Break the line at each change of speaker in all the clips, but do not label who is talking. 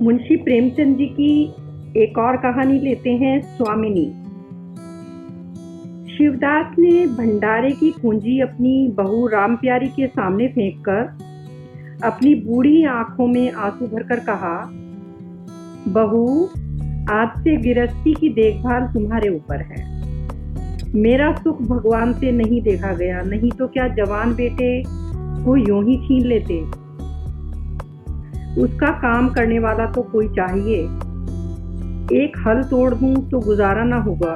मुंशी प्रेमचंद जी की एक और कहानी लेते हैं, स्वामिनी। शिवदास ने भंडारे की पूंजी अपनी बहू राम प्यारी के सामने फेंककर अपनी बूढ़ी आंखों में आंसू भरकर कहा, बहू, आज से गृहस्थी की देखभाल तुम्हारे ऊपर है। मेरा सुख भगवान से नहीं देखा गया, नहीं तो क्या जवान बेटे को यूं ही छीन लेते। उसका काम करने वाला तो कोई चाहिए। एक हल तोड़ दूं तो गुजारा ना होगा।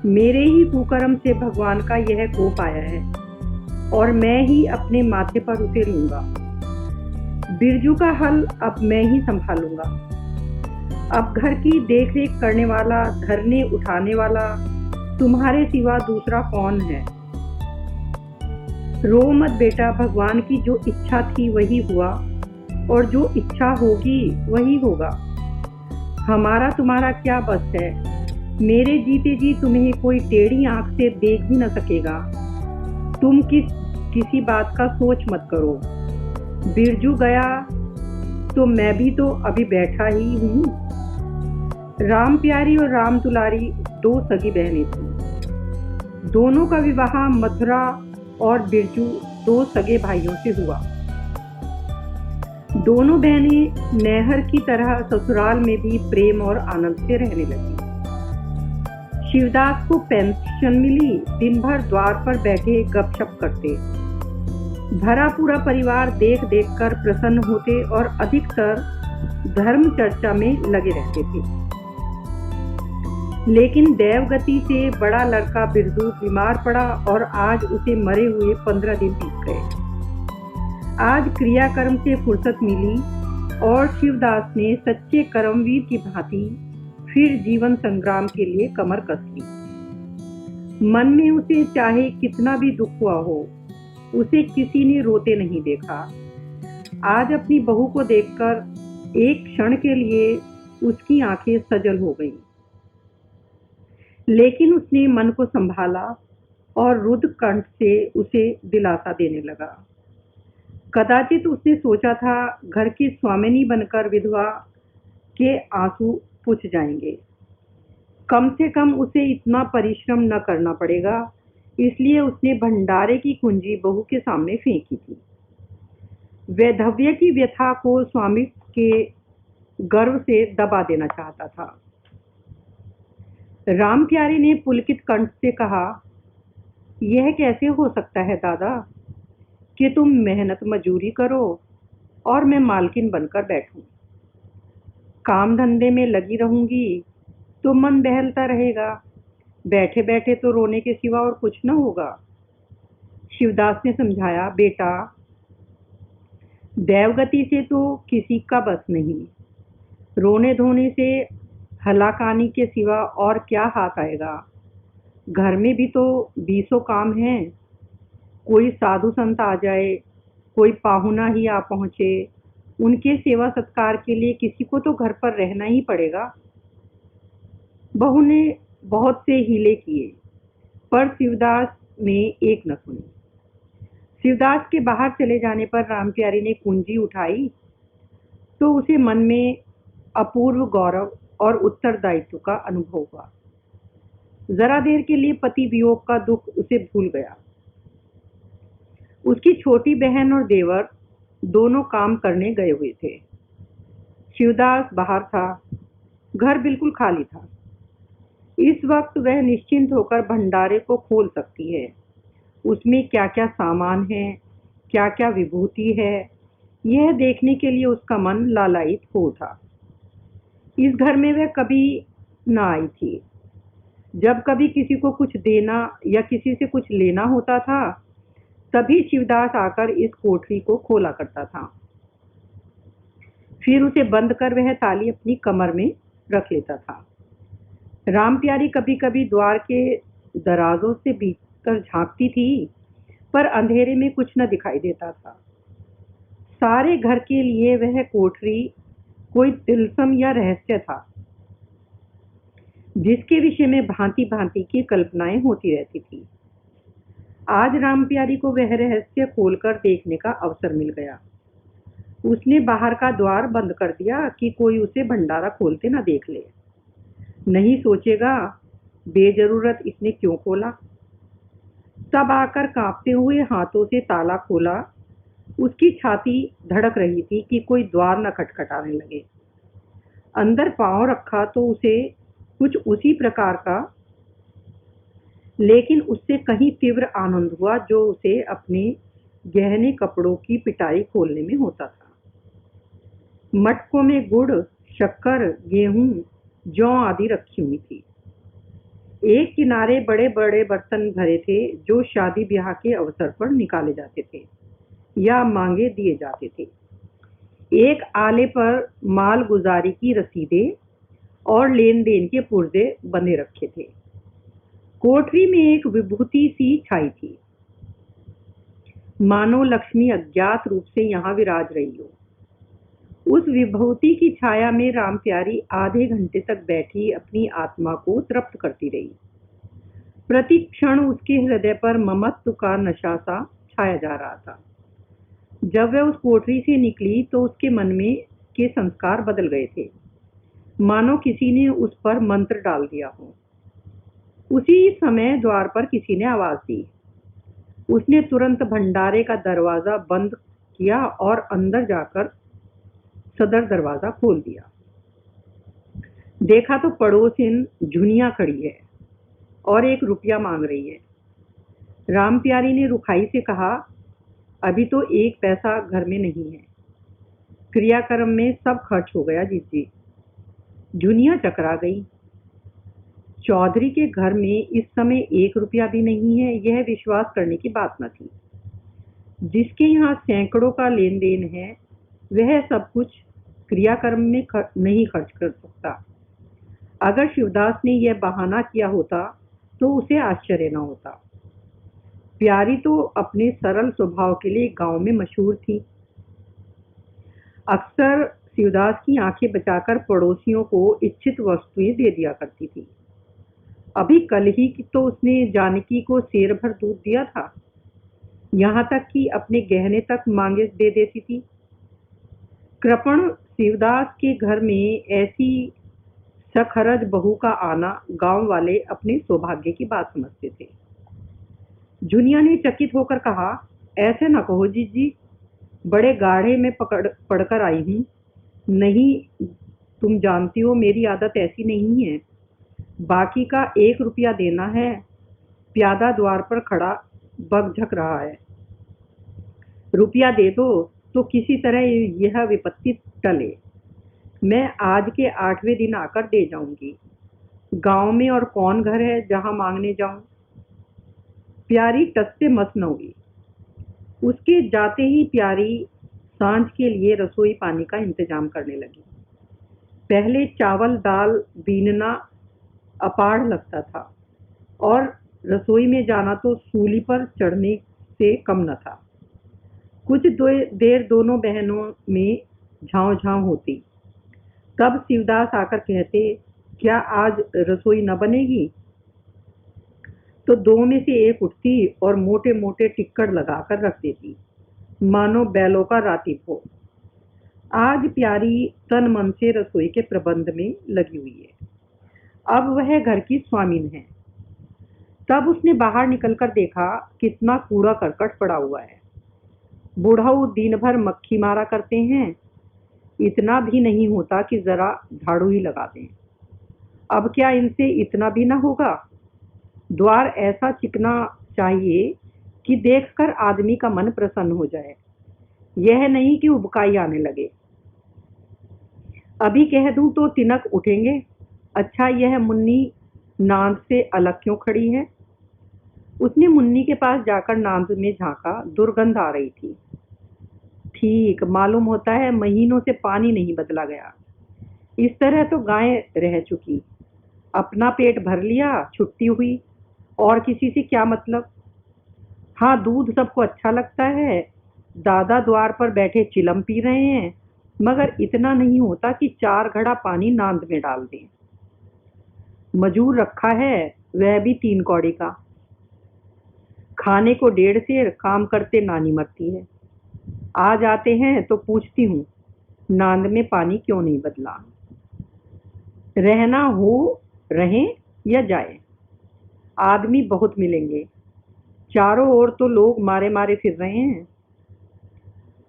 मेरे ही कुकर्म से भगवान का यह कोप आया है और मैं ही अपने माथे पर उसे लूंगा। बिरजू का हल अब मैं ही संभालूंगा। अब घर की देख रेख करने वाला, धरने उठाने वाला तुम्हारे सिवा दूसरा कौन है। रो मत बेटा, भगवान की जो इच्छा थी वही हुआ और जो इच्छा होगी वही होगा। हमारा तुम्हारा क्या बस है। मेरे जीते जी तुम्हें कोई टेढ़ी आंख से देख भी न सकेगा। तुम किसी बात का सोच मत करो। बिरजू गया तो मैं भी तो अभी बैठा ही हूँ। राम प्यारी और राम दुलारी दो सगी बहनें थीं। दोनों का विवाह मथुरा और बिरजू दो सगे भाइयों से हुआ। दोनों बहनें नहर की तरह ससुराल में भी प्रेम और आनंद से रहने लगी। शिवदास को पेंशन मिली। दिन भर द्वार पर बैठे गपशप करते। भरा पूरा परिवार देख देख कर प्रसन्न होते और अधिकतर धर्म चर्चा में लगे रहते थे। लेकिन देवगति से बड़ा लड़का बिरजू बीमार पड़ा और आज उसे मरे हुए 15 दिन बीत गए। आज क्रियाकर्म से फुर्सत मिली और शिवदास ने सच्चे कर्मवीर की भांति फिर जीवन संग्राम के लिए कमर कस ली। मन में उसे चाहे कितना भी दुख हुआ हो, उसे किसी ने रोते नहीं देखा। आज अपनी बहू को देखकर एक क्षण के लिए उसकी आंखें सजल हो गईं। लेकिन उसने मन को संभाला और रुद्ध कंठ से उसे दिलासा देने लगा। कदाचित उसने सोचा था घर की स्वामिनी बनकर विधवा के आंसू पुछ जाएंगे। कम से कम उसे इतना परिश्रम न करना पड़ेगा, इसलिए उसने भंडारे की कुंजी बहू के सामने फेंकी थी। वैधव्य की व्यथा को स्वामित्व के गर्व से दबा देना चाहता था। राम प्यारी ने पुलकित कंठ से कहा, यह कैसे हो सकता है दादा कि तुम मेहनत मजूरी करो और मैं मालकिन बनकर बैठूं। काम धंधे में लगी रहूंगी तो मन बहलता रहेगा। बैठे बैठे तो रोने के सिवा और कुछ न होगा। शिवदास ने समझाया, बेटा, देवगति से तो किसी का बस नहीं। रोने धोने से हलाकानी के सिवा और क्या हाथ आएगा। घर में भी तो 20 काम हैं। कोई साधु संत आ जाए, कोई पाहुना ही आ पहुंचे, उनके सेवा सत्कार के लिए किसी को तो घर पर रहना ही पड़ेगा। बहू ने बहुत से हीले किए, पर शिवदास ने एक न सुनी। शिवदास के बाहर चले जाने पर राम प्यारी ने कुंजी उठाई तो उसे मन में अपूर्व गौरव और उत्तरदायित्व का अनुभव हुआ। जरा देर के लिए पति वियोग का दुख उसे भूल गया। उसकी छोटी बहन और देवर दोनों काम करने गए हुए थे। शिवदास बाहर था। घर बिल्कुल खाली था। इस वक्त वह निश्चिंत होकर भंडारे को खोल सकती है। उसमें क्या क्या सामान है, क्या क्या विभूति है, यह देखने के लिए उसका मन लालायित हो उठा। इस घर में वह कभी न आई थी। जब कभी किसी को कुछ देना या किसी से कुछ लेना होता था, तभी शिवदास आकर इस कोठरी को खोला करता था। फिर उसे बंद कर वह ताली अपनी कमर में रख लेता था। राम प्यारी कभी कभी द्वार के दराजों से भीतर झांकती थी, पर अंधेरे में कुछ न दिखाई देता था। सारे घर के लिए वह कोठरी कोई तिलस्म या रहस्य था, जिसके विषय में भांति भांति की कल्पनाएं होती रहती थी। आज राम प्यारी को वह रहस्य खोलकर देखने का अवसर मिल गया। उसने बाहर का द्वार बंद कर दिया कि कोई उसे भंडारा खोलते ना देख ले। नहीं सोचेगा बेजरूरत इसने क्यों खोला। तब आकर कांपते हुए हाथों से ताला खोला। उसकी छाती धड़क रही थी कि कोई द्वार न खटखटाने लगे। अंदर पांव रखा तो उसे कुछ उसी प्रकार का, लेकिन उससे कहीं तीव्र आनंद हुआ जो उसे अपने गहने कपड़ों की पिटाई खोलने में होता था। मटकों में गुड़, शक्कर, गेहूं, जौ आदि रखी हुई थी। एक किनारे बड़े बड़े बर्तन भरे थे जो शादी ब्याह के अवसर पर निकाले जाते थे या मांगे दिए जाते थे। एक आले पर माल गुजारी की रसीदें और लेन देन के पुर्जे बंधे रखे थे। कोठरी में एक विभूति सी छाई थी, मानो लक्ष्मी अज्ञात रूप से यहाँ विराज रही हो। उस विभूति की छाया में राम प्यारी आधे घंटे तक बैठी अपनी आत्मा को तृप्त करती रही। प्रति क्षण उसके हृदय पर ममत्व का नशा सा छाया जा रहा था। जब वह उस कोठरी से निकली तो उसके मन में के संस्कार बदल गए थे, मानो किसी ने उस पर मंत्र डाल दिया हो। उसी समय द्वार पर किसी ने आवाज दी। उसने तुरंत भंडारे का दरवाजा बंद किया और अंदर जाकर सदर दरवाजा खोल दिया। देखा तो पड़ोसिन झुनिया खड़ी है और 1 रुपया मांग रही है। राम प्यारी ने रुखाई से कहा, अभी तो 1 पैसा घर में नहीं है। क्रियाक्रम में सब खर्च हो गया जीजी। झुनिया चकरा गई। चौधरी के घर में इस समय 1 रुपया भी नहीं है, यह विश्वास करने की बात न थी। जिसके यहाँ सैकड़ों का लेन देन है वह सब कुछ क्रियाक्रम में नहीं खर्च कर सकता। अगर शिवदास ने यह बहाना किया होता तो उसे आश्चर्य न होता। प्यारी तो अपने सरल स्वभाव के लिए गांव में मशहूर थी। अक्सर शिवदास की आंखें बचाकर पड़ोसियों को इच्छित वस्तुएं दे दिया करती थी। अभी कल ही तो उसने जानकी को सेर भर दूध दिया था। यहाँ तक कि अपने गहने तक मांगे दे देती थी। कृपण शिवदास के घर में ऐसी सखरज बहू का आना गांव वाले अपने सौभाग्य की बात समझते थे। जुनिया ने चकित होकर कहा, ऐसे न कहो जीजी, बड़े गाढ़े में पढ़कर आई हूँ। नहीं, तुम जानती हो मेरी आदत ऐसी नहीं है। बाकी का 1 रुपया देना है। प्यादा द्वार पर खड़ा बकझक रहा है। रुपया दे दो तो किसी तरह यह विपत्ति टले। मैं आज के 8वें दिन आकर दे जाऊंगी। गांव में और कौन घर है जहां मांगने जाऊं। प्यारी टस से मस न हुई। उसके जाते ही प्यारी सांझ के लिए रसोई पानी का इंतजाम करने लगी। पहले चावल दाल बीनना अपाढ़ लगता था और रसोई में जाना तो सूली पर चढ़ने से कम न था। कुछ देर दोनों बहनों में झांव होती। तब शिवदास आकर कहते, क्या आज रसोई न बनेगी? तो 2 में से एक उठती और मोटे मोटे टिक्कड़ लगाकर रख देती, मानो बैलों का रातिब हो। आज प्यारी तन मन से रसोई के प्रबंध में लगी हुई है। अब वह घर की स्वामिन है। तब उसने बाहर निकलकर देखा कितना कूड़ा करकट पड़ा हुआ है। बूढ़ऊ दिन भर मक्खी मारा करते हैं, इतना भी नहीं होता कि जरा झाड़ू ही लगा दें। अब क्या इनसे इतना भी ना होगा? द्वार ऐसा चिकना चाहिए कि देखकर आदमी का मन प्रसन्न हो जाए, यह नहीं कि उबकाई आने लगे। अभी कह दूं तो तिनक उठेंगे। अच्छा, यह मुन्नी नांद से अलग क्यों खड़ी है? उसने मुन्नी के पास जाकर नांद में झांका। दुर्गंध आ रही थी। ठीक, मालूम होता है महीनों से पानी नहीं बदला गया। इस तरह तो गाय रह चुकी। अपना पेट भर लिया, छुट्टी हुई, और किसी से क्या मतलब। हाँ, दूध सबको अच्छा लगता है। दादा द्वार पर बैठे चिलम पी रहे हैं, मगर इतना नहीं होता कि 4 घड़ा पानी नांद में डाल दें। मजूर रखा है, वह भी 3 कौड़ी का। खाने को 1.5 सेर, काम करते नानी मरती है। आ जाते हैं तो पूछती हूँ, नांद में पानी क्यों नहीं बदला। रहना हो रहें या जाए, आदमी बहुत मिलेंगे, चारों ओर तो लोग मारे मारे फिर रहे हैं।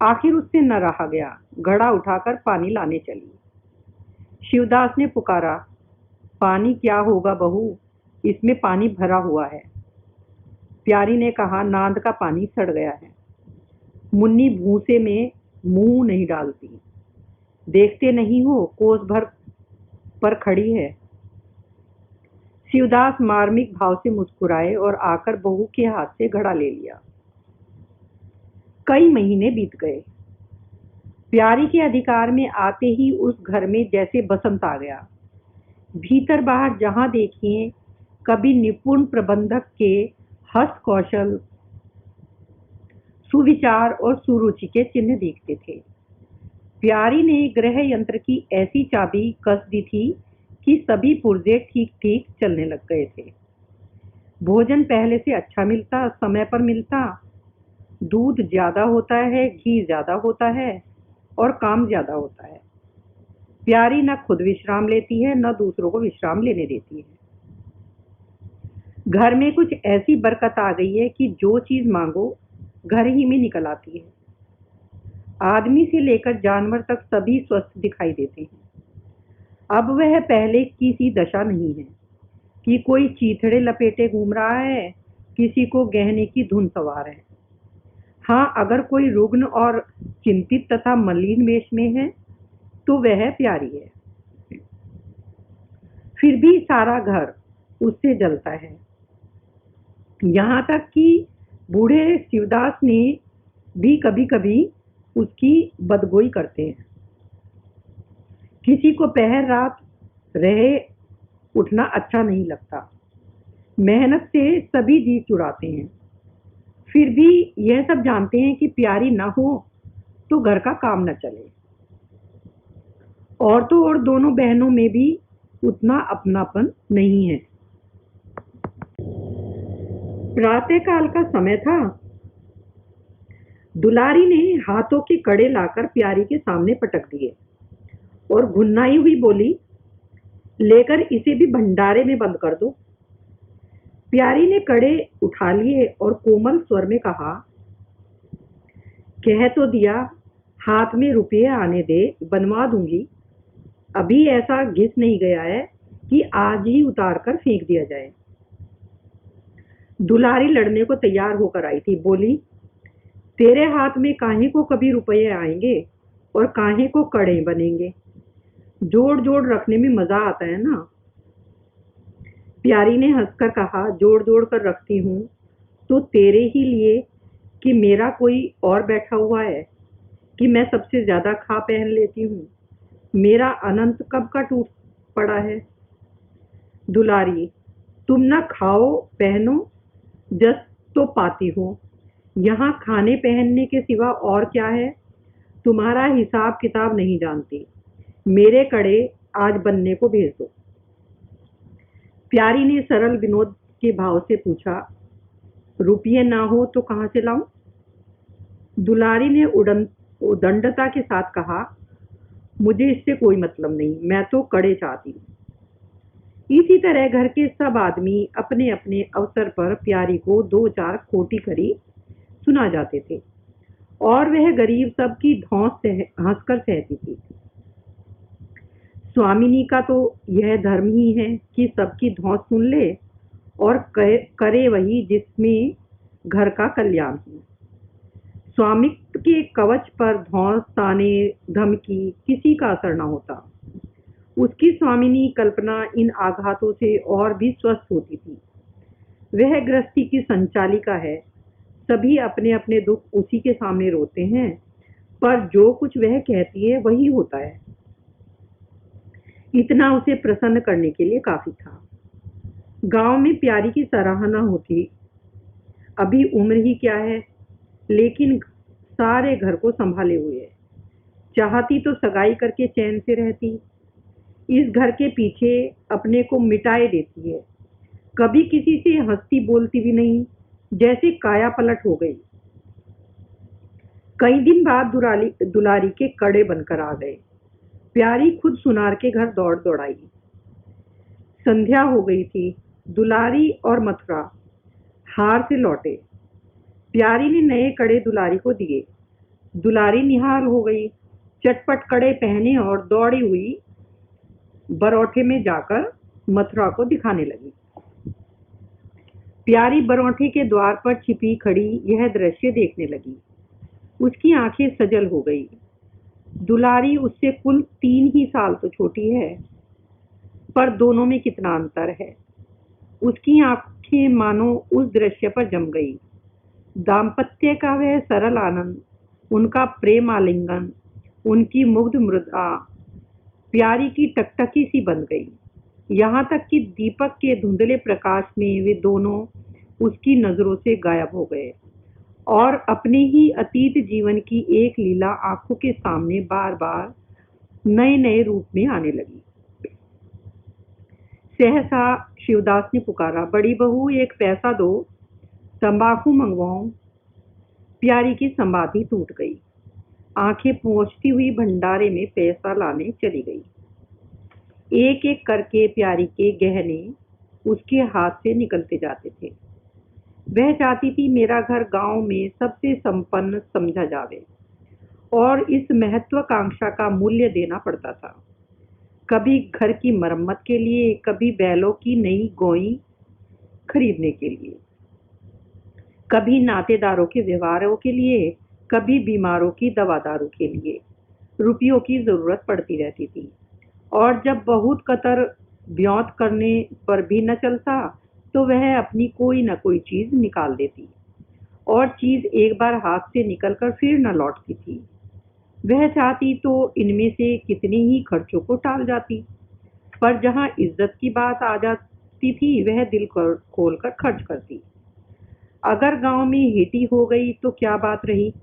आखिर उससे न रहा गया, घड़ा उठाकर पानी लाने चली। शिवदास ने पुकारा, पानी क्या होगा बहू, इसमें पानी भरा हुआ है। प्यारी ने कहा, नांद का पानी सड़ गया है। मुन्नी भूसे में मुंह नहीं डालती। देखते नहीं हो कोस भर पर खड़ी है। शिवदास मार्मिक भाव से मुस्कुराए और आकर बहू के हाथ से घड़ा ले लिया। कई महीने बीत गए। प्यारी के अधिकार में आते ही उस घर में जैसे बसंत आ गया। भीतर बाहर जहां देखिए कभी निपुण प्रबंधक के हस्त कौशल, सुविचार और सुरुचि के चिन्ह दिखते थे। प्यारी ने गृह यंत्र की ऐसी चाबी कस दी थी कि सभी पुर्जे ठीक ठीक चलने लग गए थे। भोजन पहले से अच्छा मिलता, समय पर मिलता, दूध ज्यादा होता है, घी ज्यादा होता है और काम ज्यादा होता है। प्यारी न खुद विश्राम लेती है न दूसरों को विश्राम लेने देती है। घर में कुछ ऐसी बरकत आ गई है कि जो चीज मांगो घर ही में निकल आती है। आदमी से लेकर जानवर तक सभी स्वस्थ दिखाई देते हैं। अब वह पहले की सी दशा नहीं है कि कोई चीथड़े लपेटे घूम रहा है, किसी को गहने की धुन सवार है। हाँ, अगर कोई रुग्ण और चिंतित तथा मलिन वेश में है तो वह प्यारी है। फिर भी सारा घर उससे जलता है। यहाँ तक कि बूढ़े शिवदास ने भी कभी कभी उसकी बदगोई करते हैं। किसी को पहर रात रहे उठना अच्छा नहीं लगता। मेहनत से सभी जी चुराते हैं। फिर भी यह सब जानते हैं कि प्यारी ना हो तो घर का काम न चले। औरतों और दोनों बहनों में भी उतना अपनापन नहीं है। प्रातःकाल का समय था। दुलारी ने हाथों के कड़े लाकर प्यारी के सामने पटक दिए और घुन्नाई हुई बोली, लेकर इसे भी भंडारे में बंद कर दो। प्यारी ने कड़े उठा लिए और कोमल स्वर में कहा, कह तो दिया, हाथ में रुपये आने दे, बनवा दूंगी। अभी ऐसा घिस नहीं गया है कि आज ही उतार कर फेंक दिया जाए। दुलारी लड़ने को तैयार होकर आई थी। बोली, तेरे हाथ में काहे को कभी रुपये आएंगे और काहे को कड़े बनेंगे। जोड़ जोड़ रखने में मजा आता है ना। प्यारी ने हंसकर कहा, जोड़ जोड़ कर रखती हूँ तो तेरे ही लिए कि मेरा कोई और बैठा हुआ है, कि मैं सबसे ज्यादा खा पहन लेती हूँ। मेरा अनंत कब का टूट पड़ा है। दुलारी, तुम ना खाओ पहनो जस तो पाती हो। यहाँ खाने पहनने के सिवा और क्या है। तुम्हारा हिसाब किताब नहीं जानती। मेरे कड़े आज बनने को भेज दो। प्यारी ने सरल विनोद के भाव से पूछा, रुपये ना हो तो कहाँ से लाऊं। दुलारी ने उदंडता के साथ कहा, मुझे इससे कोई मतलब नहीं, मैं तो कड़े चाहती हूँ। इसी तरह घर के सब आदमी अपने अपने अवसर पर प्यारी को दो चार खोटी खरी सुना जाते थे और वह गरीब सबकी धौंस हंसकर सहती थी। स्वामिनी का तो यह धर्म ही है कि सबकी धौंस सुन ले और करे वही जिसमें घर का कल्याण हो। स्वामित्व के कवच पर धौंस, ताने, धमकी किसी का असर न होता। उसकी स्वामिनी कल्पना इन आघातों से और भी स्वस्थ होती थी। वह गृहस्थी की संचालिका है। सभी अपने अपने दुख उसी के सामने रोते हैं, पर जो कुछ वह कहती है वही होता है। इतना उसे प्रसन्न करने के लिए काफी था। गांव में प्यारी की सराहना होती। अभी उम्र ही क्या है, लेकिन सारे घर को संभाले हुए है। चाहती तो सगाई करके चैन से रहती। इस घर के पीछे अपने को मिटाए देती है। कभी किसी से हंसती बोलती भी नहीं, जैसे काया पलट हो गई। कई दिन बाद दुलारी के कड़े बनकर आ गए। प्यारी खुद सुनार के घर दौड़ दौड़ाई। संध्या हो गई थी। दुलारी और मथुरा हार से लौटे। प्यारी ने नए कड़े दुलारी को दिए। दुलारी निहाल हो गई। चटपट कड़े पहने और दौड़ी हुई बरौठे में जाकर मथुरा को दिखाने लगी। प्यारी बरौठे के द्वार पर छिपी खड़ी यह दृश्य देखने लगी। उसकी आंखें सजल हो गई। दुलारी उससे कुल 3 ही साल तो छोटी है, पर दोनों में कितना अंतर है। उसकी आंखें मानो उस दृश्य पर जम गई। दाम्पत्य का वह सरल आनंद, उनका प्रेम आलिंगन, उनकी मुग्ध मृदा प्यारी की टकटकी सी बन गई। यहाँ तक कि दीपक के धुंधले प्रकाश में वे दोनों उसकी नजरों से गायब हो गए और अपने ही अतीत जीवन की एक लीला आंखों के सामने बार बार नए नए रूप में आने लगी। सहसा शिवदास ने पुकारा, बड़ी बहू एक पैसा दो, तंबाकू मंगवाऊं। प्यारी की समाधि टूट गई। आंखें पोंछती हुई भंडारे में पैसा लाने चली गई। एक एक करके प्यारी के गहने उसके हाथ से निकलते जाते थे। वह चाहती थी मेरा घर गांव में सबसे संपन्न समझा जावे, और इस महत्वाकांक्षा का मूल्य देना पड़ता था। कभी घर की मरम्मत के लिए, कभी बैलों की नई गोई खरीदने के लिए, कभी नातेदारों के व्यवहारों के लिए, कभी बीमारों की दवा दारू के लिए रुपयों की जरूरत पड़ती रहती थी। और जब बहुत कतर ब्योंत करने पर भी न चलता तो वह अपनी कोई न कोई चीज निकाल देती, और चीज एक बार हाथ से निकलकर फिर न लौटती थी। वह चाहती तो इनमें से कितने ही खर्चों को टाल जाती, पर जहां इज्जत की बात आ जाती थी वह दिल खोलकर खर्च करती। अगर गांव में हेटी हो गई तो क्या बात रही,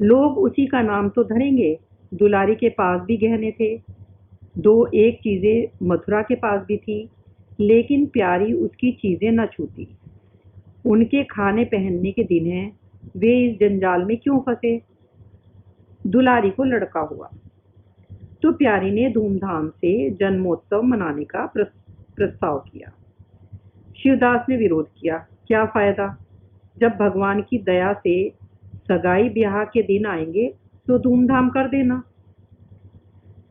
लोग उसी का नाम तो धरेंगे। दुलारी के पास भी गहने थे, 2-1 चीजें मथुरा के पास भी थी, लेकिन प्यारी उसकी चीजें न छूती। उनके खाने पहनने के दिन हैं, वे इस जंजाल में क्यों फंसे। दुलारी को लड़का हुआ तो प्यारी ने धूमधाम से जन्मोत्सव मनाने का प्रस्ताव किया। शिवदास ने विरोध किया, क्या फायदा, जब भगवान की दया से सगाई ब्याह के दिन आएंगे तो धूमधाम कर देना।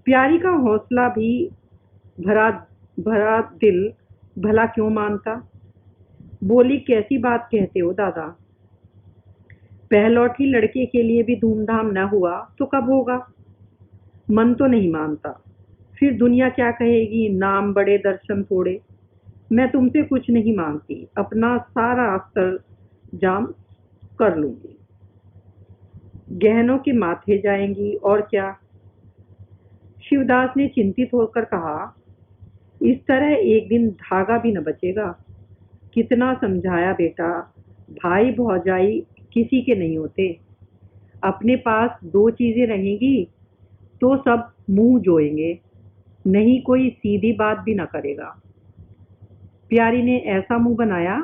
प्यारी का हौसला भी भरा भरा दिल भला क्यों मानता। बोली, कैसी बात कहते हो दादा, पहलौठी लड़के के लिए भी धूमधाम न हुआ तो कब होगा। मन तो नहीं मानता, फिर दुनिया क्या कहेगी, नाम बड़े दर्शन थोड़े। मैं तुमसे कुछ नहीं मांगती, अपना सारा अस्तर जाम कर लूंगी, गहनों के माथे जाएंगी और क्या। शिवदास ने चिंतित होकर कहा, इस तरह एक दिन धागा भी न बचेगा। कितना समझाया बेटा, भाई भौजाई किसी के नहीं होते। अपने पास 2 चीजें रहेंगी तो सब मुंह जोएंगे, नहीं कोई सीधी बात भी न करेगा। प्यारी ने ऐसा मुंह बनाया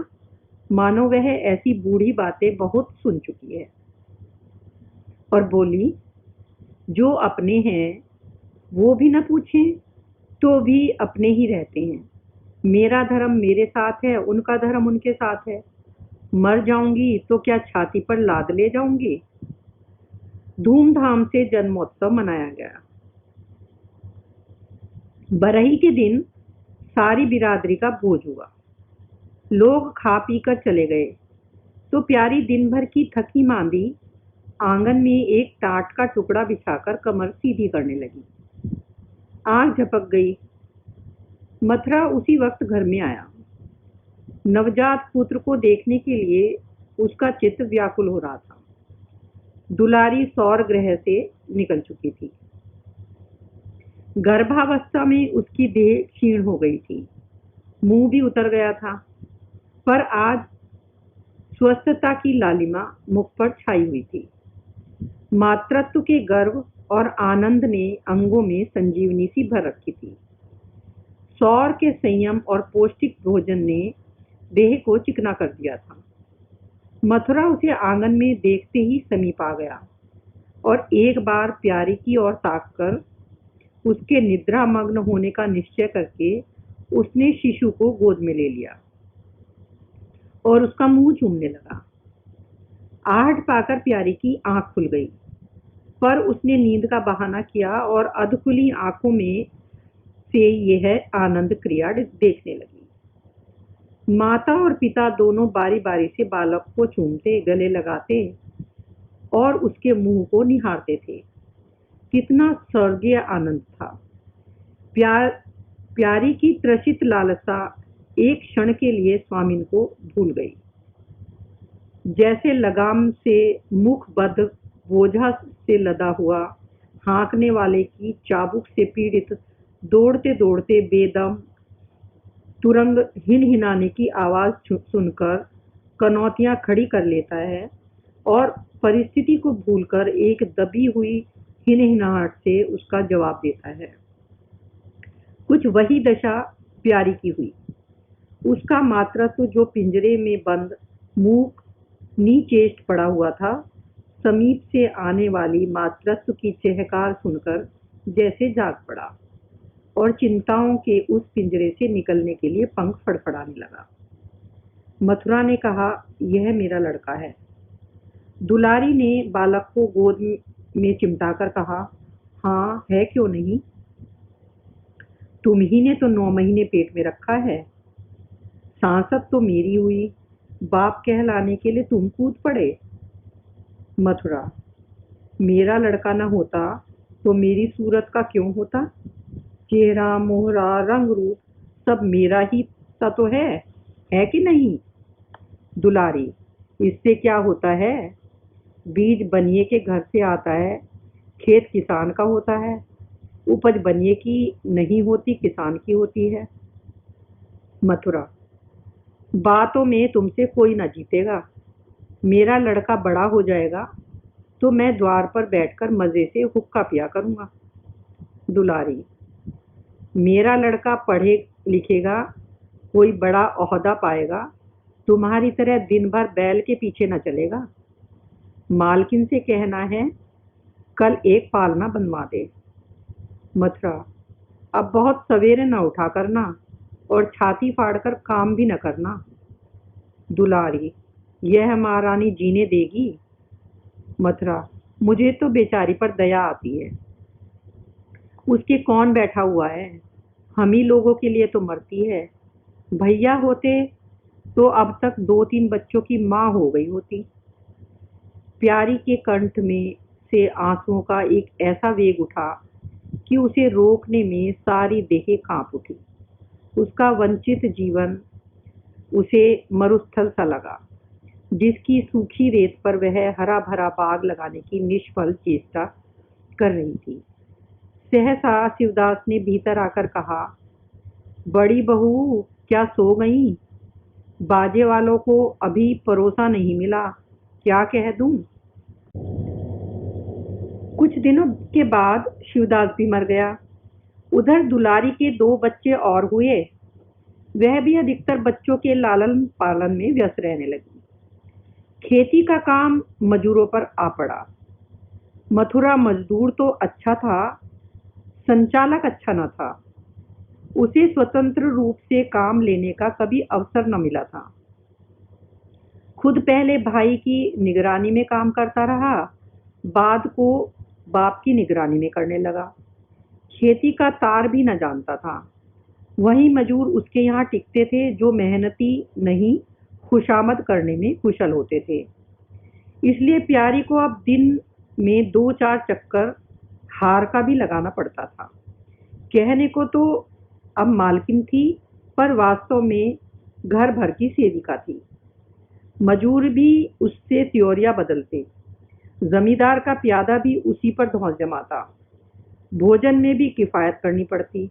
मानो वह ऐसी बूढ़ी बातें बहुत सुन चुकी है, और बोली, जो अपने हैं वो भी न पूछें तो भी अपने ही रहते हैं। मेरा धर्म मेरे साथ है, उनका धर्म उनके साथ है। मर जाऊंगी तो क्या छाती पर लाद ले जाऊंगी। धूमधाम से जन्मोत्सव मनाया गया। बरही के दिन सारी बिरादरी का भोज हुआ। लोग खा पी कर चले गए तो प्यारी दिन भर की थकी मांदी आंगन में एक टाट का टुकड़ा बिछाकर कमर सीधी करने लगी। आंख झपक गई। मथुरा उसी वक्त घर में आया। नवजात पुत्र को देखने के लिए उसका चित्त व्याकुल हो रहा था। दुलारी सौर ग्रह से निकल चुकी थी। गर्भावस्था में उसकी देह क्षीण हो गई थी, मुंह भी उतर गया था, पर आज स्वस्थता की लालिमा मुख पर छाई हुई थी। मातृत्व के गर्व और आनंद ने अंगों में संजीवनी सी भर रखी थी। सौर के संयम और पौष्टिक भोजन ने देह को चिकना कर दिया था। मथुरा उसे आंगन में देखते ही समीप आ गया और एक बार प्यारी की ओर ताककर उसके निद्रामग्न होने का निश्चय करके उसने शिशु को गोद में ले लिया और उसका मुंह चूमने लगा। आहट पाकर प्यारी की आंख खुल गई, पर उसने नींद का बहाना किया और अधखुली आंखों में से यह आनंद क्रिया देखने लगी। माता और पिता दोनों बारी बारी से बालक को चूमते, गले लगाते और उसके मुंह को निहारते थे। कितना स्वर्गीय आनंद था। प्यारी की त्रसित लालसा एक क्षण के लिए स्वामिन को भूल गई। जैसे लगाम से मुखबद्ध बोझा से लदा हुआ हाँकने वाले की चाबुक से पीड़ित दौड़ते दौड़ते बेदम तुरंग हिनहिनाने की आवाज सुनकर कनौतियां खड़ी कर लेता है और परिस्थिति को भूलकर एक दबी हुई हिनहिनाहट से उसका जवाब देता है। कुछ वही दशा प्यारी की हुई। उसका मातृत्व जो पिंजरे में बंद मूक नीचेष्ट पड़ा हुआ था, समीप से आने वाली मातृत्व की चहकार सुनकर जैसे जाग पड़ा और चिंताओं के उस पिंजरे से निकलने के लिए पंख फड़फड़ाने लगा। मथुरा ने कहा, यह मेरा लड़का है। दुलारी ने बालक को गोद में चिमटाकर कहा, हाँ है क्यों नहीं, तुम ही ने तो 9 महीने पेट में रखा है। सांसत तो मेरी हुई, बाप कहलाने के लिए तुम कूद पड़े। मथुरा, मेरा लड़का न होता तो मेरी सूरत का क्यों होता। चेहरा मोहरा रंग रूप सब मेरा ही सा तो है कि नहीं। दुलारी, इससे क्या होता है, बीज बनिए के घर से आता है, खेत किसान का होता है, उपज बनिए की नहीं होती, किसान की होती है। मथुरा, बातों में तुमसे कोई ना जीतेगा। मेरा लड़का बड़ा हो जाएगा तो मैं द्वार पर बैठकर मजे से हुक्का पिया करूंगा। दुलारी, मेरा लड़का पढ़े लिखेगा, कोई बड़ा ओहदा पाएगा, तुम्हारी तरह दिन भर बैल के पीछे न चलेगा। मालकिन से कहना है कल एक पालना बनवा दे। मथुरा, अब बहुत सवेरे न उठा करना और छाती फाड़कर काम भी न करना। दुलारी, यह महारानी जीने देगी। मथुरा, मुझे तो बेचारी पर दया आती है। उसके कौन बैठा हुआ है, हम ही लोगों के लिए तो मरती है। भैया होते तो अब तक 2-3 बच्चों की माँ हो गई होती। प्यारी के कंठ में से आंसुओं का एक ऐसा वेग उठा कि उसे रोकने में सारी देह कांप उठी। उसका वंचित जीवन उसे मरुस्थल सा लगा, जिसकी सूखी रेत पर वह हरा भरा बाग लगाने की निष्फल चेष्टा कर रही थी। सहसा शिवदास ने भीतर आकर कहा, बड़ी बहू क्या सो गई। बाजे वालों को अभी परोसा नहीं मिला, क्या कह दूं। कुछ दिनों के बाद शिवदास भी मर गया। उधर दुलारी के 2 बच्चे और हुए। वह भी अधिकतर बच्चों के लालन पालन में व्यस्त रहने लगी। खेती का काम मजूरों पर आ पड़ा। मथुरा मजदूर तो अच्छा था, संचालक अच्छा न था। उसे स्वतंत्र रूप से काम लेने का कभी अवसर न मिला था। खुद पहले भाई की निगरानी में काम करता रहा, बाद को बाप की निगरानी में करने लगा। खेती का तार भी न जानता था। वही मजूर उसके यहाँ टिकते थे जो मेहनती नहीं, खुशामद करने में कुशल होते थे। इसलिए प्यारी को अब दिन में 2-4 चक्कर हार का भी लगाना पड़ता था। कहने को तो अब मालकिन थी, पर वास्तव में घर भर की सेविका थी। मजूर भी उससे त्योरिया बदलते, जमींदार का प्यादा भी उसी पर धौंस जमाता। भोजन में भी किफायत करनी पड़ती।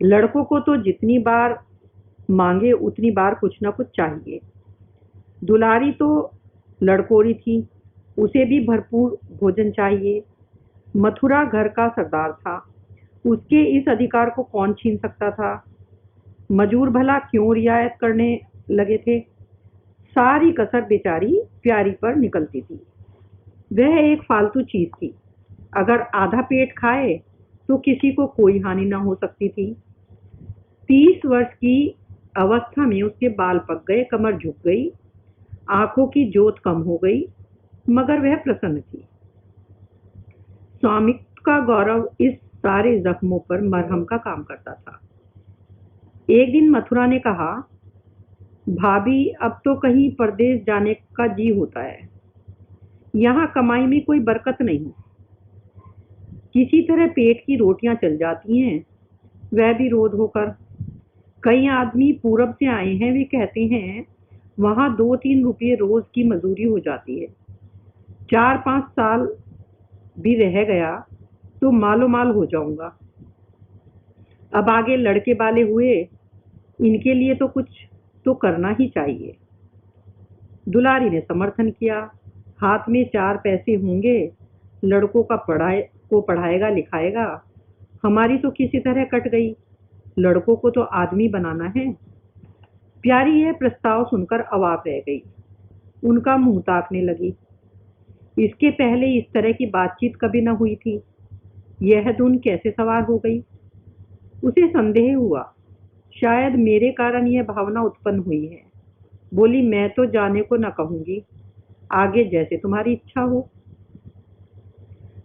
लड़कों को तो जितनी बार मांगे उतनी बार कुछ न कुछ चाहिए। दुलारी तो लड़कोरी थी, उसे भी भरपूर भोजन चाहिए। मथुरा घर का सरदार था, उसके इस अधिकार को कौन छीन सकता था। मजूर भला क्यों रियायत करने लगे थे। सारी कसर बेचारी प्यारी पर निकलती थी। वह एक फालतू चीज थी। अगर आधा पेट खाए तो किसी को कोई हानि न हो सकती थी। 30 वर्ष की अवस्था में उसके बाल पक गए, कमर झुक गई, आंखों की जोत कम हो गई, मगर वह प्रसन्न थी। स्वामित्व का गौरव इस सारे जख्मों पर मरहम का काम करता था। एक दिन मथुरा ने कहा, भाभी अब तो कहीं परदेश जाने का जी होता है। यहाँ कमाई में कोई बरकत नहीं। किसी तरह पेट की रोटियां चल जाती हैं, वह भी रोज होकर। कई आदमी पूरब से आए हैं, वे कहते हैं वहां 2-3 रुपये रोज की मजदूरी हो जाती है। 4-5 साल भी रह गया तो मालो माल हो जाऊंगा। अब आगे लड़के वाले हुए, इनके लिए तो कुछ तो करना ही चाहिए। दुलारी ने समर्थन किया। हाथ में 4 पैसे होंगे, लड़कों का पढ़ाएगा लिखाएगा। हमारी तो किसी तरह कट गई, लड़कों को तो आदमी बनाना है। प्यारी यह प्रस्ताव सुनकर अवाक रह गई। उनका मुंह ताकने लगी। इसके पहले इस तरह की बातचीत कभी न हुई थी। यह धुन कैसे सवार हो गई? उसे संदेह हुआ, शायद मेरे कारण यह भावना उत्पन्न हुई है। बोली, मैं तो जाने को न कहूंगी, आगे जैसे तुम्हारी इच्छा हो।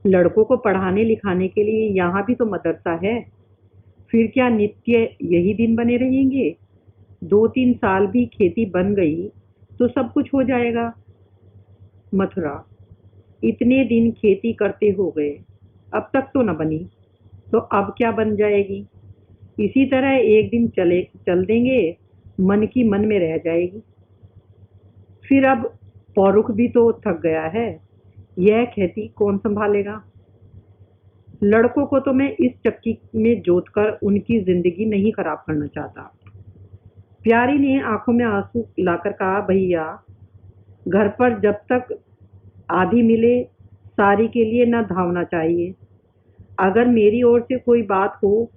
लड़कों को पढ़ाने लिखाने के लिए यहाँ भी तो मदरसा है। फिर क्या नित्य यही दिन बने रहेंगे? 2-3 साल भी खेती बन गई तो सब कुछ हो जाएगा। मथुरा, इतने दिन खेती करते हो गए, अब तक तो न बनी, तो अब क्या बन जाएगी? इसी तरह एक दिन चल देंगे, मन की मन में रह जाएगी। फिर अब पौरुख भी तो थक गया है, यह खेती कौन संभालेगा? लड़कों को तो मैं इस चक्की में जोतकर उनकी जिंदगी नहीं खराब करना चाहता। प्यारी ने आंखों में आंसू लाकर कहा, भैया, घर पर जब तक आधी मिले सारी के लिए न धावना चाहिए। अगर मेरी ओर से कोई बात हो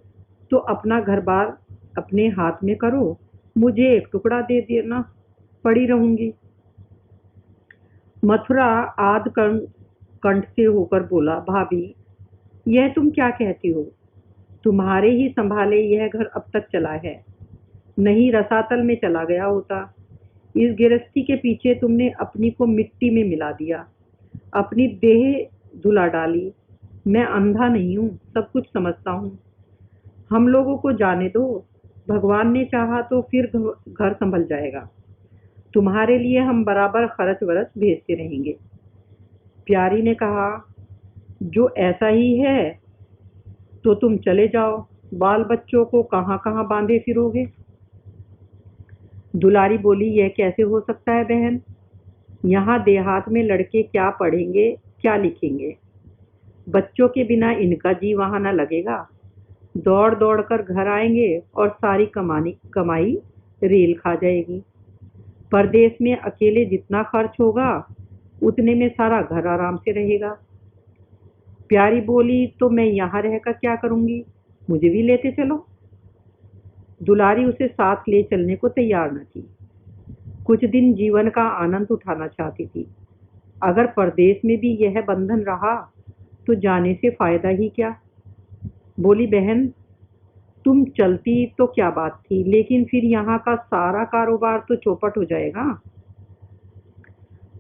तो अपना घर बार अपने हाथ में करो, मुझे एक टुकड़ा दे देना, पड़ी रहूंगी। मथुरा आध कंठ से होकर बोला, भाभी, यह तुम क्या कहती हो? तुम्हारे ही संभाले यह घर अब तक चला है, नहीं रसातल में चला गया होता। इस गिरस्ती के पीछे तुमने अपनी को मिट्टी में मिला दिया, अपनी देह धुला डाली। मैं अंधा नहीं हूँ, सब कुछ समझता हूँ। हम लोगों को जाने दो, भगवान ने चाहा तो फिर घर संभल जाएगा। तुम्हारे लिए हम बराबर खर्च वरच भेजते रहेंगे। प्यारी ने कहा, जो ऐसा ही है तो तुम चले जाओ, बाल बच्चों को कहाँ कहाँ बांधे फिरोगे? दुलारी बोली, यह कैसे हो सकता है बहन? यहाँ देहात में लड़के क्या पढ़ेंगे, क्या लिखेंगे? बच्चों के बिना इनका जी वहाँ न लगेगा। दौड़ दौड़ कर घर आएंगे और सारी कमाई रेल खा जाएगी। परदेश में अकेले जितना खर्च होगा उतने में सारा घर आराम से रहेगा। प्यारी बोली, तो मैं यहाँ रहकर क्या करूँगी? मुझे भी लेते चलो। दुलारी उसे साथ ले चलने को तैयार न थी। कुछ दिन जीवन का आनंद उठाना चाहती थी। अगर परदेश में भी यह बंधन रहा तो जाने से फायदा ही क्या? बोली, बहन, तुम चलती तो क्या बात थी, लेकिन फिर यहाँ का सारा कारोबार तो चौपट हो जाएगा।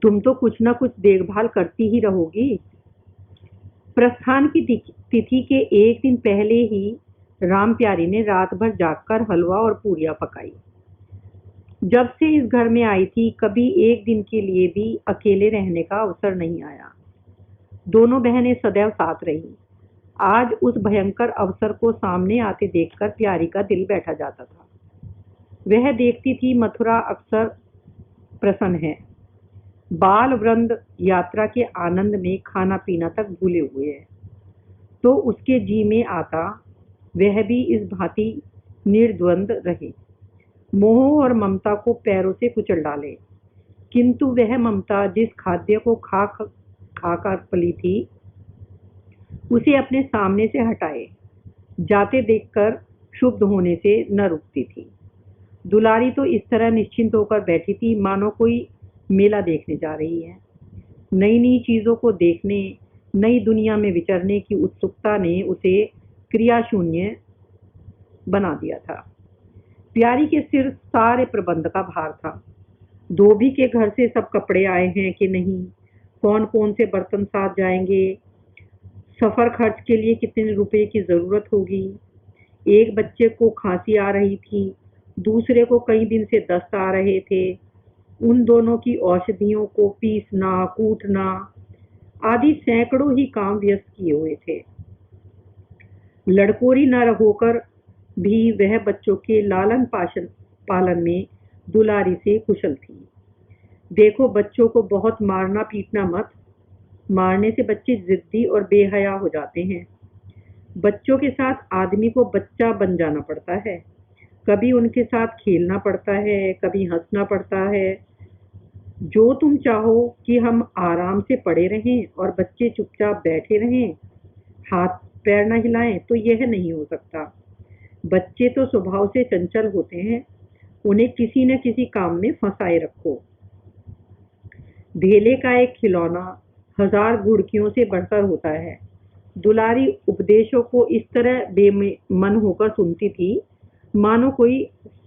तुम तो कुछ न कुछ देखभाल करती ही रहोगी। प्रस्थान की तिथि के एक दिन पहले ही राम प्यारी ने रात भर जागकर हलवा और पूरियां पकाई। जब से इस घर में आई थी, कभी एक दिन के लिए भी अकेले रहने का अवसर नहीं आया। दोनों बहनें सदैव साथ रहीं। आज उस भयंकर अवसर को सामने आते देखकर प्यारी का दिल बैठा जाता था। वह देखती थी, मथुरा अक्सर प्रसन्न है। बाल वृंद यात्रा के आनंद में खाना पीना तक भूले हुए है, तो उसके जी में आता वह भी इस भांति निर्द्वंद रहे, मोह और ममता को पैरों से कुचल डाले। किंतु वह ममता जिस खाद्य को खा कर पली थी, उसे अपने सामने से हटाए जाते देखकर क्षुब्ध होने से न रुकती थी। दुलारी तो इस तरह निश्चिंत होकर बैठी थी मानो कोई मेला देखने जा रही है। नई नई चीजों को देखने, नई दुनिया में विचरने की उत्सुकता ने उसे क्रियाशून्य बना दिया था। प्यारी के सिर सारे प्रबंध का भार था। धोबी के घर से सब कपड़े आए हैं कि नहीं, कौन कौन से बर्तन साथ जाएंगे, सफर खर्च के लिए कितने रुपए की जरूरत होगी। एक बच्चे को खांसी आ रही थी, दूसरे को कई दिन से दस्त आ रहे थे। उन दोनों की औषधियों को पीसना, कूटना आदि सैकड़ों ही काम व्यस्त किए हुए थे। लड़कोरी न होकर भी वह बच्चों के लालन पालन में दुलारी से कुशल थी। देखो, बच्चों को बहुत मारना पीटना मत। मारने से बच्चे जिद्दी और बेहया हो जाते हैं। बच्चों के साथ आदमी को बच्चा बन जाना पड़ता है। कभी उनके साथ खेलना पड़ता है, कभी हंसना पड़ता है। जो तुम चाहो कि हम आराम से पड़े रहें और बच्चे चुपचाप बैठे रहें, हाथ पैर न हिलाएं, तो यह नहीं हो सकता। बच्चे तो स्वभाव से चंचल होते हैं, उन्हें किसी न किसी काम में फंसाए रखो। भेले का एक खिलौना 1000 घुड़कियों से बढ़कर होता है। दुलारी उपदेशों को इस तरह बेमन होकर सुनती थी मानो कोई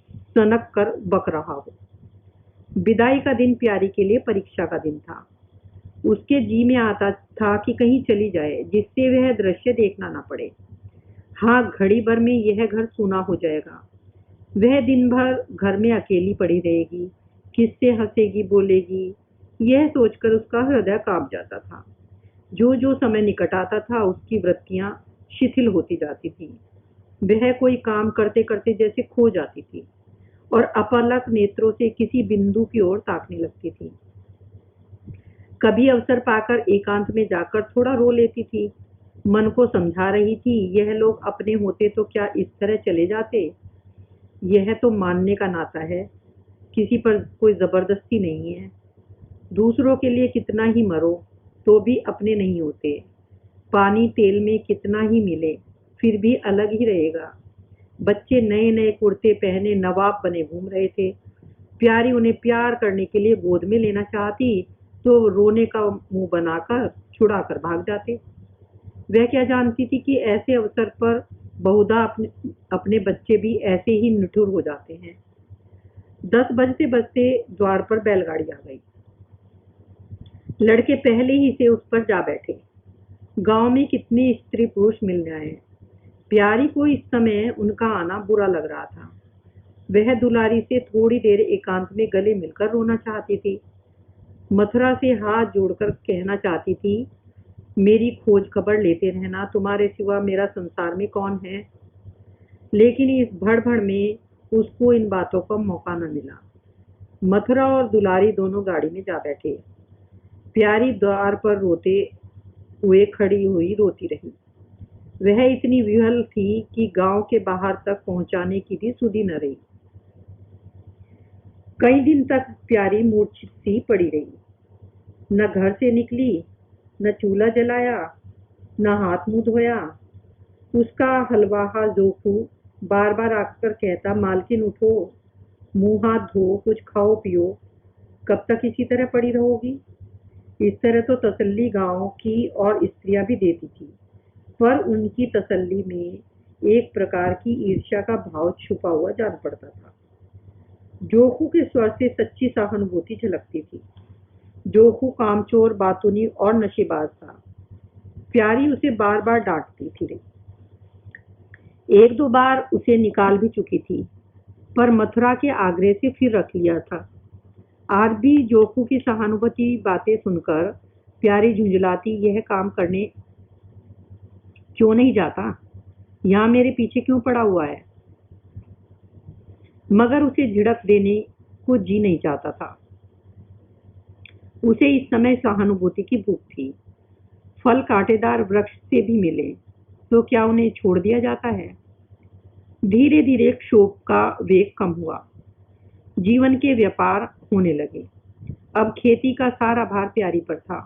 सनक कर बक रहा हो। विदाई का दिन प्यारी के लिए परीक्षा का दिन था। उसके जी में आता था कि कहीं चली जाए जिससे वह दृश्य देखना ना पड़े। हाँ, घड़ी भर में यह घर सूना हो जाएगा। वह दिन भर घर में अकेली पड़ी रहेगी, किससे हंसेगी बोलेगी, यह सोचकर उसका हृदय कांप जाता था। जो जो समय निकट आता था उसकी वृत्तियां शिथिल होती जाती थी। वह कोई काम करते करते जैसे खो जाती थी और अपलक नेत्रों से किसी बिंदु की ओर ताकने लगती थी। कभी अवसर पाकर एकांत में जाकर थोड़ा रो लेती थी। मन को समझा रही थी, यह लोग अपने होते तो क्या इस तरह चले जाते। यह तो मानने का नाता है, किसी पर कोई जबरदस्ती नहीं है। दूसरों के लिए कितना ही मरो तो भी अपने नहीं होते। पानी तेल में कितना ही मिले फिर भी अलग ही रहेगा। बच्चे नए नए कुर्ते पहने नवाब बने घूम रहे थे। प्यारी उन्हें प्यार करने के लिए गोद में लेना चाहती तो रोने का मुंह बनाकर छुड़ाकर भाग जाते। वह क्या जानती थी कि ऐसे अवसर पर बहुधा अपने बच्चे भी ऐसे ही निठुर हो जाते हैं। 10 बजते बजते द्वार पर बैलगाड़ी आ गई। लड़के पहले ही से उस पर जा बैठे। गांव में कितने स्त्री पुरुष मिलने आए। प्यारी को इस समय उनका आना बुरा लग रहा था। वह दुलारी से थोड़ी देर एकांत में गले मिलकर रोना चाहती थी। मथुरा से हाथ जोड़कर कहना चाहती थी, मेरी खोज खबर लेते रहना, तुम्हारे सिवा मेरा संसार में कौन है। लेकिन इस भड़बड़ में उसको इन बातों का मौका न मिला। मथुरा और दुलारी दोनों गाड़ी में जा बैठे। प्यारी द्वार पर रोते हुए खड़ी हुई रोती रही। वह इतनी विह्वल थी कि गांव के बाहर तक पहुंचाने की भी सुधि न रही। कई दिन तक प्यारी मूर्छित सी पड़ी रही। न घर से निकली, न चूल्हा जलाया, न हाथ मुंह धोया। उसका हलवाहा जोखू बार बार आकर कहता, मालकिन उठो, मुंह हाथ धो, कुछ खाओ पियो। कब तक इसी तरह पड़ी रहोगी। इस तरह तो तसल्ली गांव की और स्त्रियां भी देती थी, पर उनकी तसल्ली में एक प्रकार की ईर्ष्या का भाव छुपा हुआ जान पड़ता था। जोखू के स्वर से सच्ची सहानुभूति झलकती थी। जोखू कामचोर, बातूनी और नशेबाज था। प्यारी उसे बार बार डांटती थी। एक दो बार उसे निकाल भी चुकी थी, पर मथुरा के आग्रह से फिर रख लिया था। आज भी जोखू की सहानुभूति बातें सुनकर प्यारी झुंझलाती, यह काम करने क्यों नहीं जाता, यहाँ मेरे पीछे क्यों पड़ा हुआ है। मगर उसे झिड़क देने को जी नहीं चाहता था। उसे इस समय सहानुभूति की भूख थी। फल कांटेदार वृक्ष से भी मिले तो क्या उन्हें छोड़ दिया जाता है। धीरे धीरे क्षोभ का वेग कम हुआ। जीवन के व्यापार होने लगे। अब खेती का सारा भार प्यारी पर था।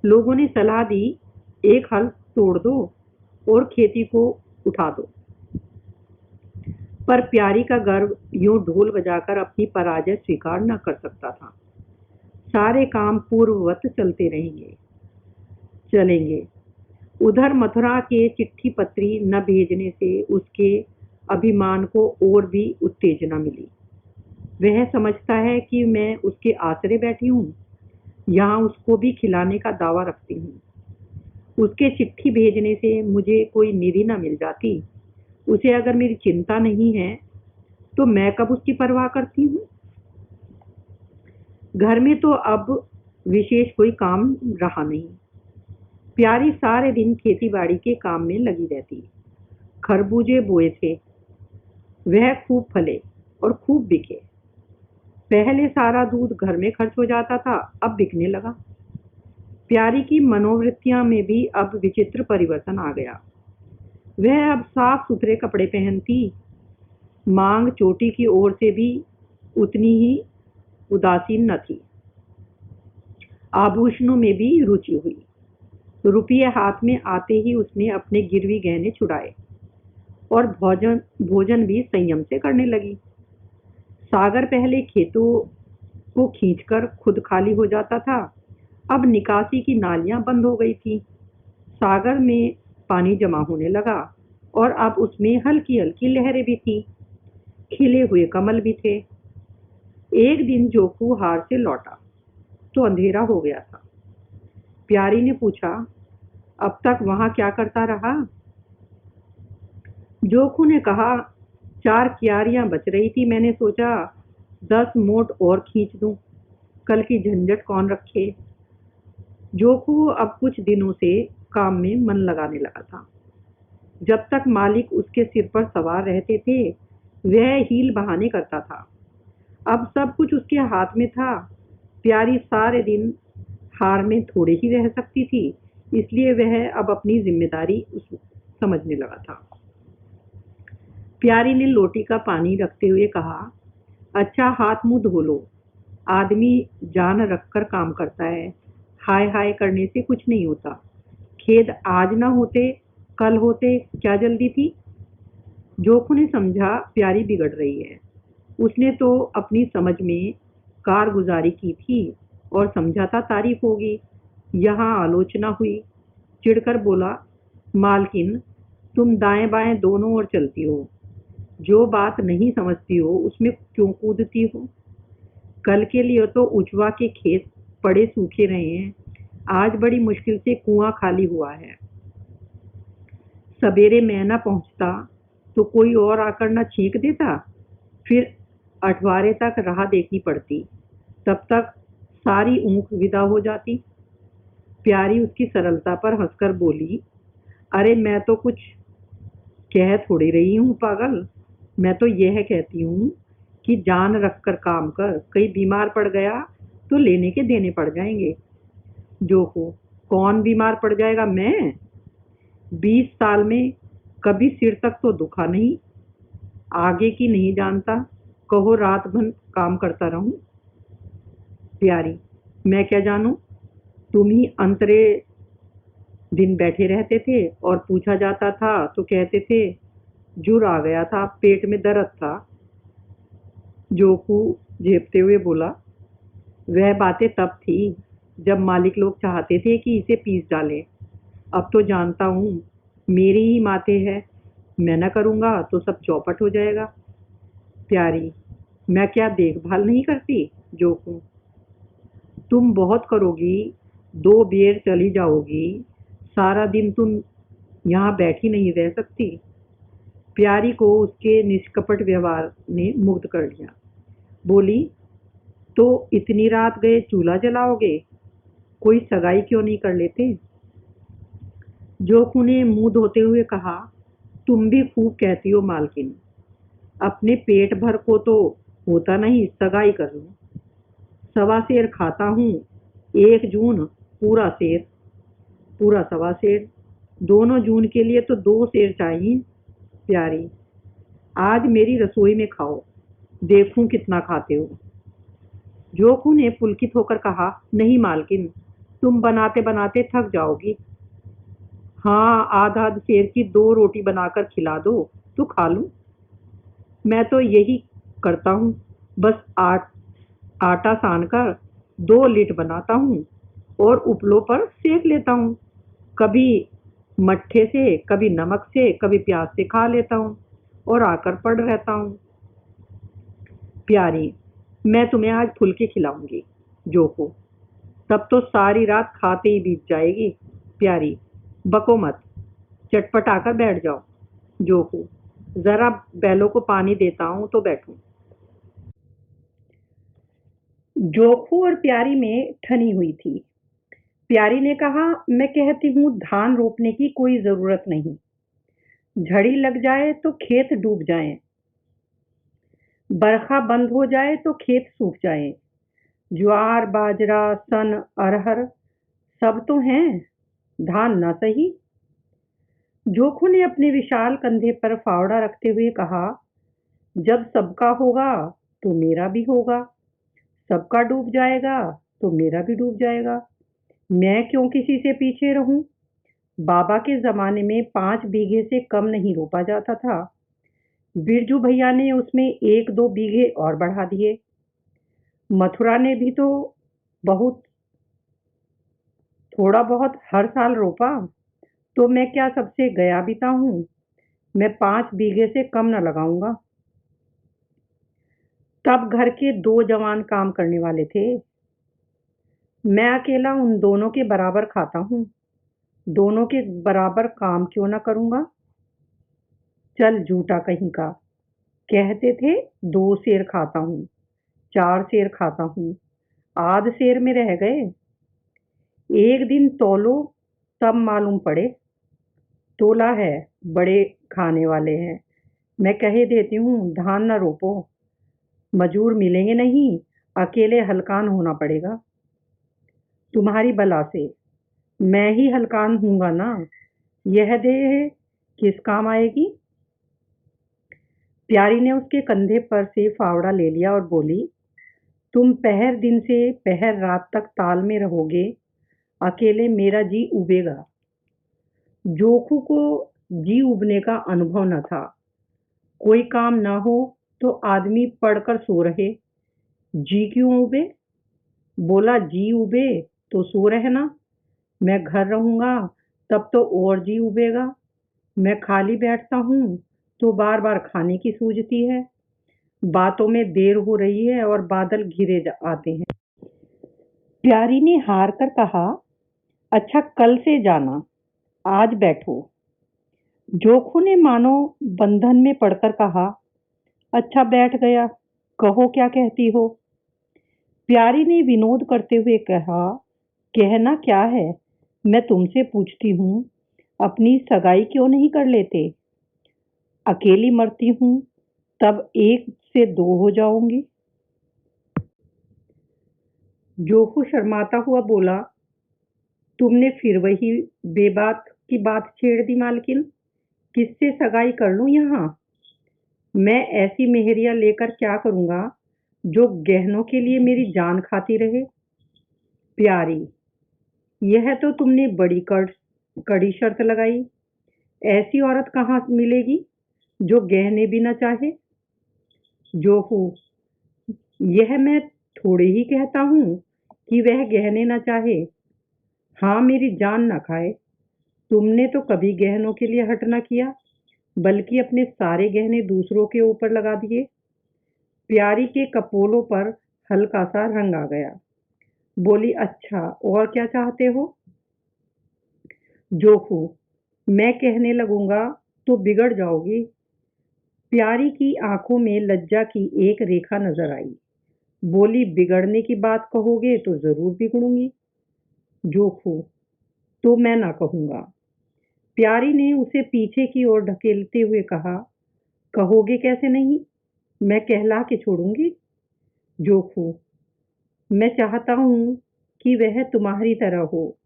लोगों ने सलाह दी, एक हल तोड़ दो और खेती को उठा दो। पर प्यारी का गर्व यूं ढोल बजाकर अपनी पराजय स्वीकार न कर सकता था। सारे काम पूर्ववत चलेंगे। उधर मथुरा के चिट्ठी पत्री न भेजने से उसके अभिमान को और भी उत्तेजना मिली। वह समझता है कि मैं उसके आसरे बैठी हूँ, यहाँ उसको भी खिलाने का दावा रखती हूँ। उसके चिट्ठी भेजने से मुझे कोई निधि न मिल जाती। उसे अगर मेरी चिंता नहीं है तो मैं कब उसकी परवाह करती हूँ। घर में तो अब विशेष कोई काम रहा नहीं। प्यारी सारे दिन खेती-बाड़ी के काम में लगी रहती। खरबूजे बोए थे, वह खूब फले और खूब बिके। पहले सारा दूध घर में खर्च हो जाता था, अब बिकने लगा। प्यारी की मनोवृत्तियां में भी अब विचित्र परिवर्तन आ गया। वह अब साफ सुथरे कपड़े पहनती, मांग चोटी की ओर से भी उतनी ही उदासीन न थी। आभूषणों में भी रुचि हुई। रुपये हाथ में आते ही उसने अपने गिरवी गहने छुड़ाए और भोजन भी संयम से करने लगी। सागर पहले खेतों को खींचकर खुद खाली हो जाता था, अब निकासी की नालियां बंद हो गई थी। सागर में पानी जमा होने लगा और अब उसमें हल्की हल्की लहरें भी थी। खिले हुए कमल भी थे। एक दिन जोकू हार से लौटा तो अंधेरा हो गया था। प्यारी ने पूछा, अब तक वहां क्या करता रहा? जोकू ने कहा, 4 क्यारियां बच रही थी, मैंने सोचा 10 मोट और खींच दूं, कल की झंझट कौन रखे। जोकू अब कुछ दिनों से काम में मन लगाने लगा था। जब तक मालिक उसके सिर पर सवार रहते थे वह हील बहाने करता था। अब सब कुछ उसके हाथ में था। प्यारी सारे दिन हार में थोड़े ही रह सकती थी, इसलिए वह अब अपनी जिम्मेदारी समझने लगा था। प्यारी ने लोटी का पानी रखते हुए कहा, अच्छा हाथ मुंह धो लो। आदमी जान रखकर काम करता है, हाय हाय करने से कुछ नहीं होता। खेद आज ना होते कल होते, क्या जल्दी थी। जोकू ने समझा प्यारी बिगड़ रही है। उसने तो अपनी समझ में कारगुजारी की थी और समझा था तारीफ होगी। यहाँ आलोचना हुई। चिढ़कर बोला, मालकिन तुम दाएं बाएं दोनों ओर चलती हो, जो बात नहीं समझती हो उसमें क्यों कूदती हो। कल के लिए तो उचवा के खेत पड़े सूखे रहे हैं, आज बड़ी मुश्किल से कुआं खाली हुआ है। सवेरे मैं न पहुंचता तो कोई और आकर न छींक देता, फिर अठवारे तक राह देखनी पड़ती, तब तक सारी ऊँख विदा हो जाती। प्यारी उसकी सरलता पर हंसकर बोली, अरे मैं तो कुछ कह थोड़ी रही हूँ पागल, मैं तो यह कहती हूँ कि जान रखकर काम कर, कहीं बीमार पड़ गया तो लेने के देने पड़ जाएंगे। जोकू, कौन बीमार पड़ जाएगा? मैं 20 साल में कभी सिर तक तो दुखा नहीं, आगे की नहीं जानता, कहो रात भर काम करता रहूं। प्यारी, मैं क्या जानूं, तुम ही अंतरे दिन बैठे रहते थे और पूछा जाता था तो कहते थे जुर आ गया था, पेट में दर्द था। जोकू झेपते हुए बोला, वह बातें तब थी जब मालिक लोग चाहते थे कि इसे पीस डालें। अब तो जानता हूँ मेरी ही माते है, मैं न करूँगा तो सब चौपट हो जाएगा। प्यारी, मैं क्या देखभाल नहीं करती? जोकू, तुम बहुत करोगी, 2 बेर चली जाओगी, सारा दिन तुम यहाँ बैठी नहीं रह सकती। प्यारी को उसके निष्कपट व्यवहार ने मुग्ध कर लिया। बोली, तो इतनी रात गए चूल्हा जलाओगे, कोई सगाई क्यों नहीं कर लेते? जोकू ने मुंह धोते हुए कहा, तुम भी खूब कहती हो मालकिन, अपने पेट भर को तो होता नहीं, सगाई कर लो। 1.25 सेर खाता हूँ, 1 जून पूरा सेर, पूरा 1.25 सेर, दोनों जून के लिए तो 2 सेर चाहिए। प्यारी, आज मेरी रसोई में खाओ, देखूं कितना खाते हो। जोकू ने पुलकित होकर कहा, नहीं मालकिन, तुम बनाते बनाते थक जाओगी। हाँ, आध आध सेर की 2 रोटी बनाकर खिला दो तो खा लूं। मैं तो यही करता हूँ, बस आटा सानकर 2 लिट बनाता हूँ और उपलों पर सेक लेता हूँ। कभी मट्ठे से, कभी नमक से, कभी प्याज से खा लेता हूँ और आकर पड़ रहता हूँ। प्यारी, मैं तुम्हें आज फुल्के खिलाऊंगी। जोको, तब तो सारी रात खाते ही बीत जाएगी। प्यारी, बको मत, चटपट आकर बैठ जाओ। जोको, जरा बैलों को पानी देता हूँ तो बैठूं। जोखू और प्यारी में ठनी हुई थी। प्यारी ने कहा, मैं कहती हूँ धान रोपने की कोई जरूरत नहीं। झड़ी लग जाए तो खेत डूब जाएं, बरखा बंद हो जाए तो खेत सूख जाए। ज्वार, बाजरा, सन, अरहर सब तो हैं, धान ना सही। जोखू ने अपने विशाल कंधे पर फावड़ा रखते हुए कहा, जब सबका होगा तो मेरा भी होगा, सबका डूब जाएगा तो मेरा भी डूब जाएगा। मैं क्यों किसी से पीछे रहूं? बाबा के जमाने में 5 बीघे से कम नहीं रोपा जाता था। बिरजू भैया ने उसमें 1-2 बीघे और बढ़ा दिए। मथुरा ने भी तो बहुत थोड़ा बहुत हर साल रोपा, तो मैं क्या सबसे गया बीता हूँ? मैं 5 बीघे से कम न लगाऊंगा। तब घर के 2 जवान काम करने वाले थे। मैं अकेला उन दोनों के बराबर खाता हूँ, दोनों के बराबर काम क्यों ना करूंगा? चल झूठा कहीं का, कहते थे 2 सेर खाता हूँ, 4 सेर खाता हूँ, आध सेर में रह गए। एक दिन तौलो तब मालूम पड़े। तोला है, बड़े खाने वाले हैं। मैं कह देती हूँ धान न रोपो, मजूर मिलेंगे नहीं, अकेले हलकान होना पड़ेगा। तुम्हारी बला से मैं ही हलकान हूँगा ना, यह देह किस काम आएगी? प्यारी ने उसके कंधे पर से फावड़ा ले लिया और बोली, तुम पहर दिन से पहर रात तक ताल में रहोगे, अकेले मेरा जी उबेगा। जोखू को जी उबने का अनुभव न था। कोई काम ना हो तो आदमी पड़कर सो रहे, जी क्यों उबे? बोला, जी उबे तो सो रहना, मैं घर रहूंगा तब तो और जी उबेगा। मैं खाली बैठता हूँ तो बार बार खाने की सूझती है। बातों में देर हो रही है और बादल घिरे आते हैं। प्यारी ने हार कर कहा, अच्छा कल से जाना, आज बैठो। जोखू ने मानो बंधन में पड़कर कहा, अच्छा बैठ गया, कहो क्या कहती हो? प्यारी ने विनोद करते हुए कहा, कहना क्या है, मैं तुमसे पूछती हूँ, अपनी सगाई क्यों नहीं कर लेते? अकेली मरती हूँ तब 1 से 2 हो जाऊंगी। जोखू शर्माता हुआ बोला, तुमने फिर वही बेबात की बात छेड़ दी मालकिन, किससे सगाई कर लूं यहाँ? मैं ऐसी मेहरिया लेकर क्या करूंगा जो गहनों के लिए मेरी जान खाती रहे? प्यारी, यह तो तुमने बड़ी कड़ी शर्त लगाई। ऐसी औरत कहाँ मिलेगी जो गहने भी न चाहे? जोहू, यह मैं थोड़े ही कहता हूँ कि वह गहने न चाहे, हाँ मेरी जान न खाए। तुमने तो कभी गहनों के लिए हट न किया, बल्कि अपने सारे गहने दूसरों के ऊपर लगा दिए। प्यारी के कपोलों पर हल्का सा रंग आ गया। बोली, अच्छा और क्या चाहते हो? जोखू, मैं कहने लगूंगा तो बिगड़ जाओगी। प्यारी की आंखों में लज्जा की एक रेखा नजर आई। बोली, बिगड़ने की बात कहोगे तो जरूर बिगड़ूंगी। जोखू, तो मैं ना कहूंगा। प्यारी ने उसे पीछे की ओर ढकेलते हुए कहा, कहोगे कैसे नहीं, मैं कहला के छोड़ूंगी। जोखू, मैं चाहता हूँ कि वह तुम्हारी तरह हो,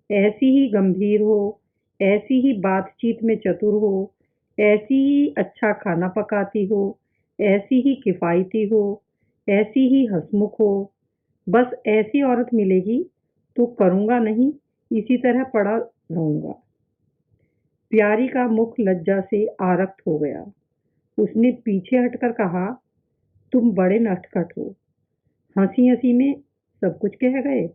ऐसी ही गंभीर हो, ऐसी ही बातचीत में चतुर हो, ऐसी ही अच्छा खाना पकाती हो, ऐसी ही किफ़ायती हो, ऐसी ही हंसमुख हो। बस ऐसी औरत मिलेगी तो करूँगा नहीं, इसी तरह पड़ा रहूँगा। प्यारी का मुख लज्जा से आरक्त हो गया। उसने पीछे हटकर कहा, तुम बड़े नटखट हो। हंसी हंसी में सब कुछ कह गए।